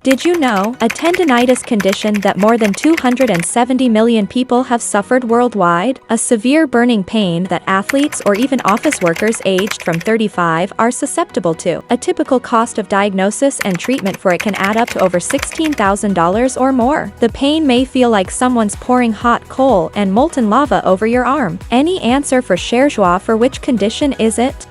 Did you know a tendinitis condition that more than 270 million people have suffered worldwide? A severe burning pain that athletes or even office workers aged from 35 are susceptible to. A typical cost of diagnosis and treatment for it can add up to over $16,000 or more. The pain may feel like someone's pouring hot coal and molten lava over your arm. Any answer for Cherjoie? For which condition is it?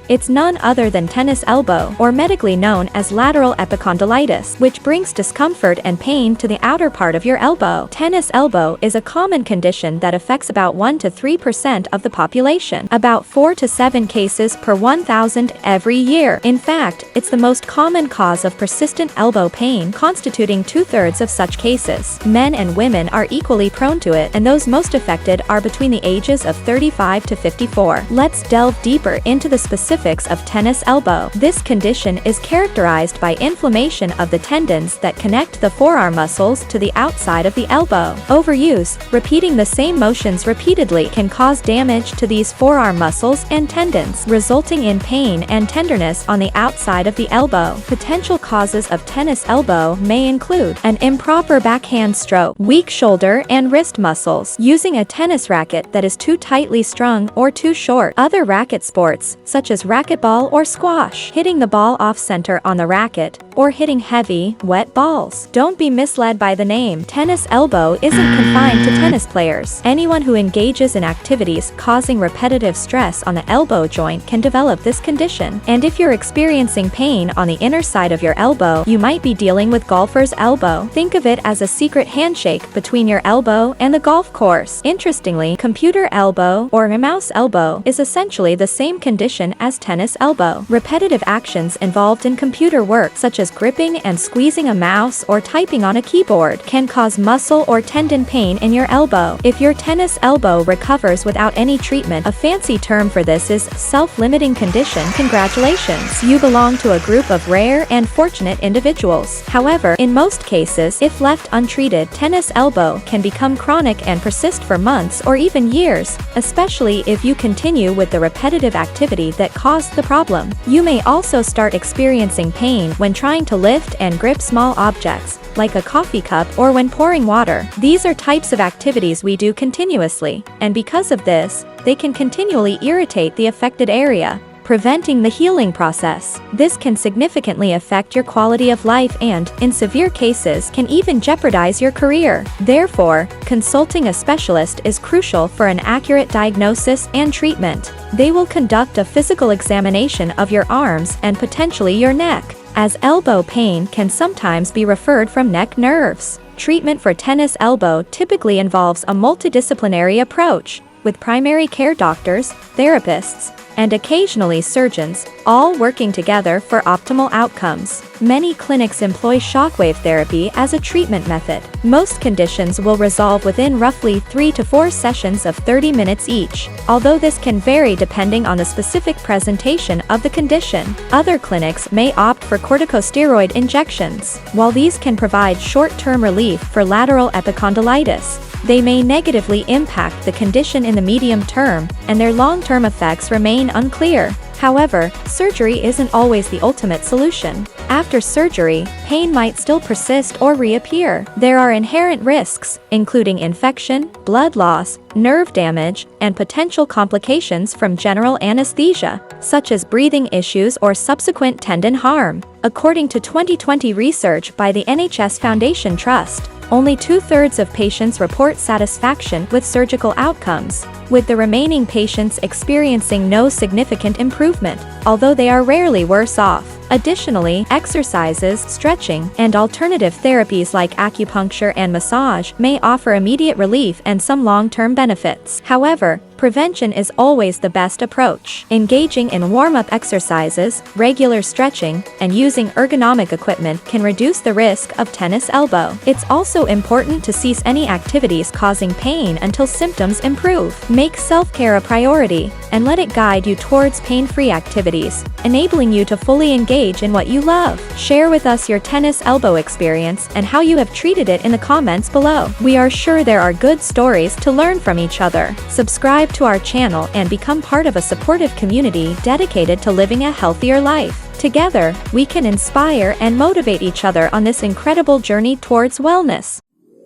It's none other than tennis elbow, or medically known as lateral epicondylitis, which brings discomfort and pain to the outer part of your elbow. Tennis elbow is a common condition that affects about 1 to 3% of the population, about 4 to 7 cases per 1,000 every year. In fact, it's the most common cause of persistent elbow pain, constituting 2/3 of such cases. Men and women are equally prone to it, and those most affected are between the ages of 35 to 54. Let's delve deeper into the specifics of tennis elbow. This condition is characterized by inflammation of the tendons that connect the forearm muscles to the outside of the elbow. Overuse, repeating the same motions repeatedly, can cause damage to these forearm muscles and tendons, resulting in pain and tenderness on the outside of the elbow. Potential causes of tennis elbow may include an improper backhand stroke, weak shoulder and wrist muscles, using a tennis racket that is too tightly strung or too short, other racket sports, such as racquetball or squash, hitting the ball off-center on the racket, or hitting heavy, wet balls. Don't be misled by the name. Tennis elbow isn't confined to tennis players. Anyone who engages in activities causing repetitive stress on the elbow joint can develop this condition. And if you're experiencing pain on the inner side of your elbow, you might be dealing with golfer's elbow. Think of it as a secret handshake between your elbow and the golf course. Interestingly, computer elbow or mouse elbow is essentially the same condition as tennis elbow. Repetitive actions involved in computer work, such as gripping and squeezing a mouse or typing on a keyboard, can cause muscle or tendon pain in your elbow. If your tennis elbow recovers without any treatment, a fancy term for this is self-limiting condition. Congratulations, you belong to a group of rare and fortunate individuals. However, in most cases, if left untreated, tennis elbow can become chronic and persist for months or even years, especially if you continue with the repetitive activity that caused the problem. You may also start experiencing pain when trying to lift and grip small objects, like a coffee cup, or when pouring water. These are types of activities we do continuously, and because of this, they can continually irritate the affected area, preventing the healing process. This can significantly affect your quality of life and, in severe cases, can even jeopardize your career. Therefore, consulting a specialist is crucial for an accurate diagnosis and treatment. They will conduct a physical examination of your arms and potentially your neck, as elbow pain can sometimes be referred from neck nerves. Treatment for tennis elbow typically involves a multidisciplinary approach, with primary care doctors, therapists, and occasionally surgeons, all working together for optimal outcomes. Many clinics employ shockwave therapy as a treatment method. Most conditions will resolve within roughly 3 to 4 sessions of 30 minutes each, although this can vary depending on the specific presentation of the condition. Other clinics may opt for corticosteroid injections. While these can provide short-term relief for lateral epicondylitis, they may negatively impact the condition in the medium term, and their long-term effects remain unclear. However, surgery isn't always the ultimate solution. After surgery, pain might still persist or reappear. There are inherent risks, including infection, blood loss, nerve damage, and potential complications from general anesthesia, such as breathing issues or subsequent tendon harm. According to 2020 research by the NHS Foundation Trust, only 2/3 of patients report satisfaction with surgical outcomes, with the remaining patients experiencing no significant improvement, although they are rarely worse off. Additionally, exercises, stretching, and alternative therapies like acupuncture and massage may offer immediate relief and some long-term benefits. However, prevention is always the best approach. Engaging in warm-up exercises, regular stretching, and using ergonomic equipment can reduce the risk of tennis elbow. It's also important to cease any activities causing pain until symptoms improve. Make self-care a priority, and let it guide you towards pain-free activities, enabling you to fully engage in what you love. Share with us your tennis elbow experience and how you have treated it in the comments below. We are sure there are good stories to learn from each other. Subscribe to our channel and become part of a supportive community dedicated to living a healthier life. Together, we can inspire and motivate each other on this incredible journey towards wellness.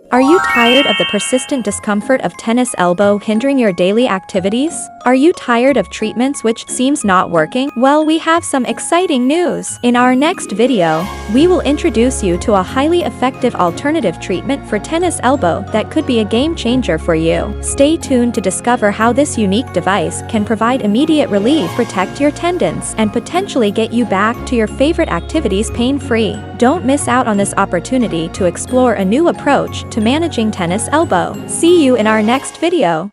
Are you tired of the persistent discomfort of tennis elbow hindering your daily activities? Are you tired of treatments which seems not working? Well, we have some exciting news. In our next video, we will introduce you to a highly effective alternative treatment for tennis elbow that could be a game changer for you. Stay tuned to discover how this unique device can provide immediate relief, protect your tendons, and potentially get you back to your favorite activities pain-free. Don't miss out on this opportunity to explore a new approach to managing tennis elbow. See you in our next video.